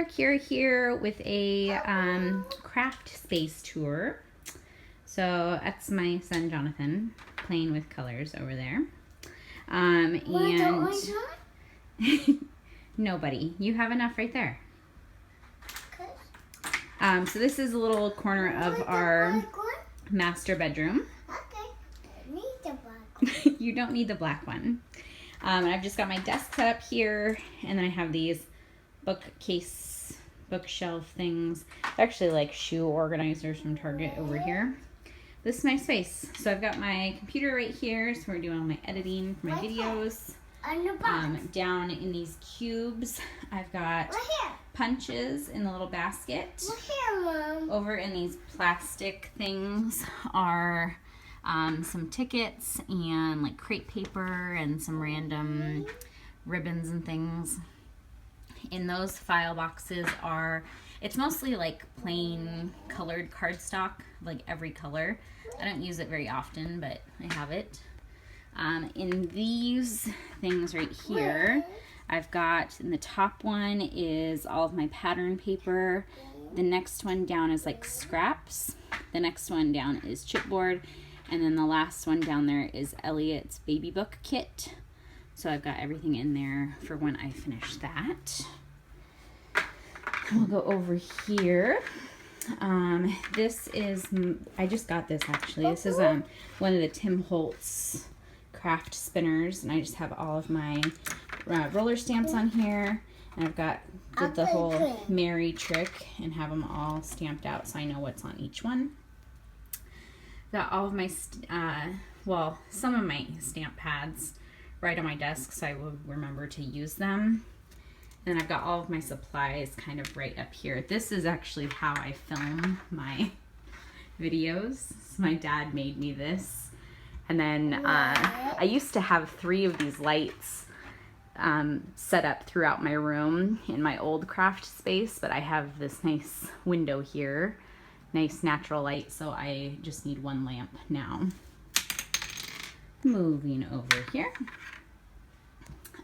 Kira here with a craft space tour. So that's my son Jonathan playing with colors over there. And nobody, you have enough right there. So this is a little corner of our master bedroom. Okay, I need the black one. You don't need the black one. And I've just got my desk set up here, and then I have these bookshelf things. They're actually like shoe organizers from Target over here. This is my space. So I've got my computer right here, so we're doing all my editing for my videos. Down in these cubes, I've got punches in the little basket. Over in these plastic things are some tickets and like crepe paper and some random ribbons and things. In those file boxes it's mostly like plain colored cardstock, like every color. I don't use it very often, but I have it. In these things right here, I've got, in the top one is all of my pattern paper. The next one down is like scraps. The next one down is chipboard. And then the last one down there is Elliot's baby book kit. So I've got everything in there for when I finish that. We'll go over here. This is, I just got this actually. This is one of the Tim Holtz craft spinners, and I just have all of my roller stamps on here. And I've did the whole Mary trick and have them all stamped out so I know what's on each one. Got all of my, some of my stamp pads right on my desk so I will remember to use them. And I've got all of my supplies kind of right up here. This is actually how I film my videos. So my dad made me this. And then I used to have 3 of these lights set up throughout my room in my old craft space, but I have this nice window here, nice natural light, so I just need 1 lamp now. Moving over here.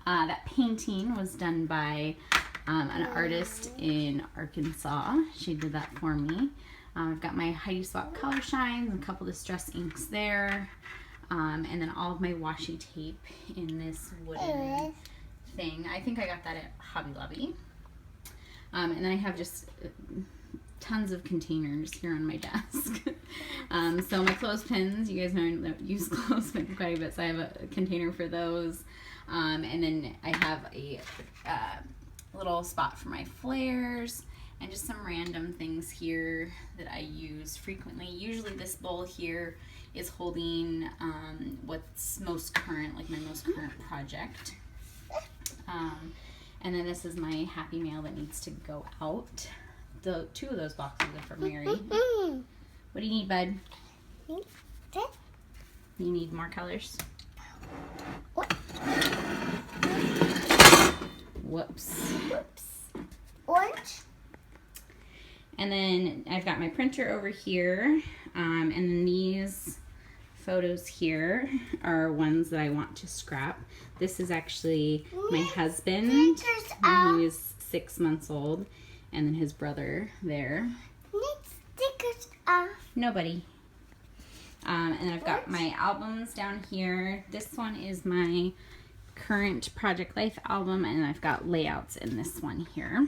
That painting was done by an artist in Arkansas. She did that for me. I've got my Heidi Swap color shines and a couple distress inks there. And then all of my washi tape in this wooden thing. I think I got that at Hobby Lobby. And then I have just tons of containers here on my desk. So my clothespins, you guys know I don't use clothespins quite a bit, so I have a container for those. And then I have a little spot for my flares and just some random things here that I use frequently. Usually this bowl here is holding what's most current, like my most current project. And then this is my Happy Mail that needs to go out. 2 of those boxes are for Mary. What do you need, bud? You need more colors? Whoops. Orange. And then I've got my printer over here. And then these photos here are ones that I want to scrap. This is actually my husband when he was 6 months old, and then his brother there. Stickers off. Nobody. And then I've got my albums down here. This one is my current Project Life album, and I've got layouts in this one here.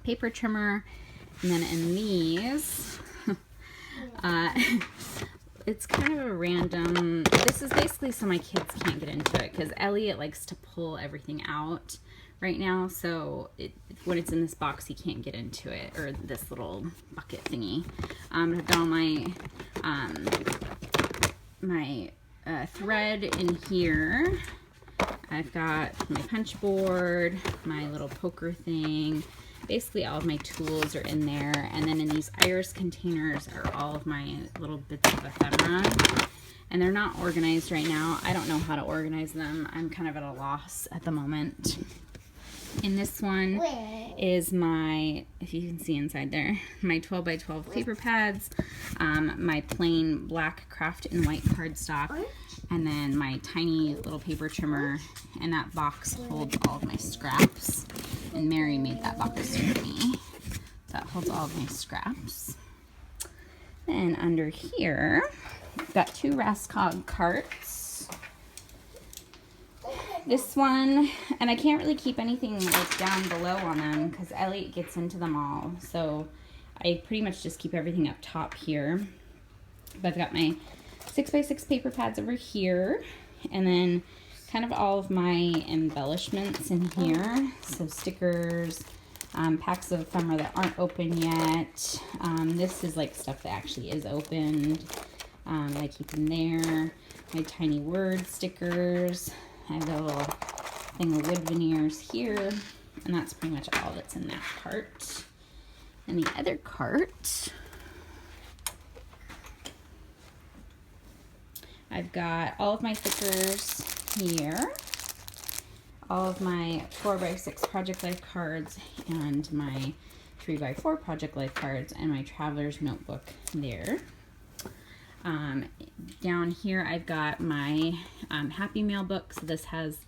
Paper trimmer, and then in these, it's kind of a random, this is basically so my kids can't get into it, because Elliot likes to pull everything out right now, so when it's in this box he can't get into it, or this little bucket thingy. I've got all my thread in here. I've got my punch board, my little poker thing. Basically all of my tools are in there. And then in these iris containers are all of my little bits of ephemera. And they're not organized right now. I don't know how to organize them. I'm kind of at a loss at the moment. In this one is my, if you can see inside there, my 12 by 12 paper pads, my plain black craft and white cardstock, and then my tiny little paper trimmer, and that box holds all of my scraps. And Mary made that box for me. That holds all of my scraps. Then under here, I've got 2 Raskog carts. This one, and I can't really keep anything like down below on them because Elliot gets into them all. So I pretty much just keep everything up top here. But I've got my 6x6 paper pads over here, and then kind of all of my embellishments in here. So stickers, packs of ephemera that aren't open yet. This is like stuff that actually is opened. I keep in there. My tiny word stickers. I have a little thing of wood veneers here, and that's pretty much all that's in that cart. And the other cart, I've got all of my stickers here, all of my 4x6 Project Life cards, and my 3x4 Project Life cards, and my Traveler's Notebook there. Down here I've got my Happy Mail book. So this has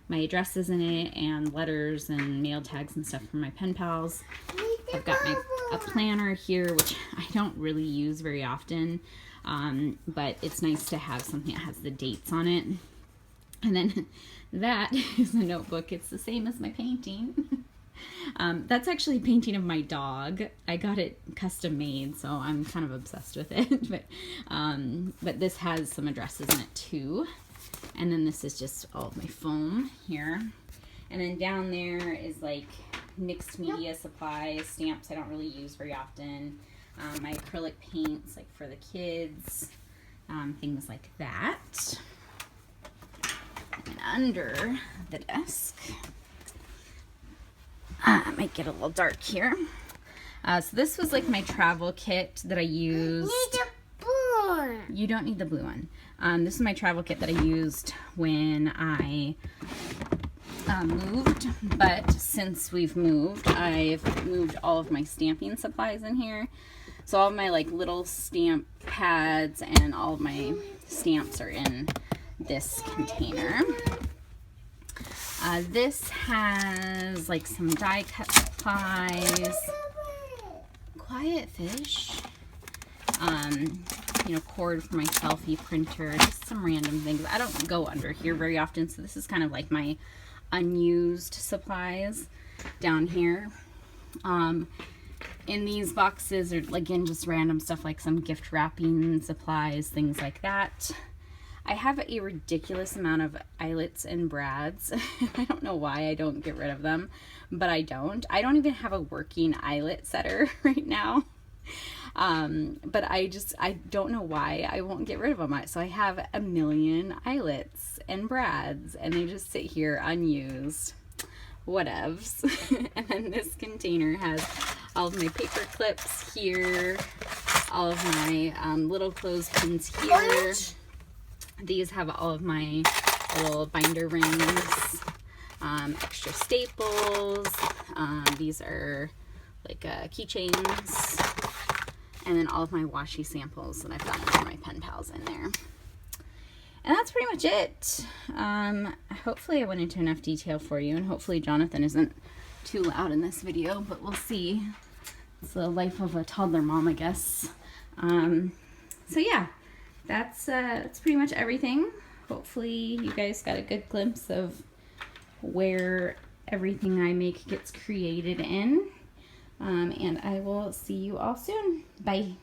my addresses in it and letters and mail tags and stuff from my pen pals. I've got a planner here, which I don't really use very often, but it's nice to have something that has the dates on it. And then that is a notebook. It's the same as my painting. That's actually a painting of my dog. I got it custom made, so I'm kind of obsessed with it. But this has some addresses in it too. And then this is just all of my foam here. And then down there is like mixed media supplies, stamps I don't really use very often. My acrylic paints like for the kids, things like that. And under the desk, it might get a little dark here. So this was like my travel kit that I used. Need a blue one. You don't need the blue one. This is my travel kit that I used when I moved, but since we've moved, I've moved all of my stamping supplies in here. So all of my like little stamp pads and all of my stamps are in this container. This has like some die cut supplies, quiet fish, you know, cord for my selfie printer, just some random things. I don't go under here very often, so this is kind of like my unused supplies down here. In these boxes are again just random stuff like some gift wrapping supplies, things like that. I have a ridiculous amount of eyelets and brads. I don't know why I don't get rid of them, but I don't. I don't even have a working eyelet setter right now. But I don't know why I won't get rid of them. So I have a million eyelets and brads, and they just sit here unused. Whatevs. And then this container has all of my paper clips here, all of my little clothespins here. These have all of my little binder rings, extra staples. These are like keychains. And then all of my washi samples that I've got for my pen pals in there. And that's pretty much it. Hopefully I went into enough detail for you, and hopefully Jonathan isn't too loud in this video, but we'll see. It's the life of a toddler mom, I guess. So yeah, that's pretty much everything. Hopefully you guys got a good glimpse of where everything I make gets created in. And I will see you all soon. Bye.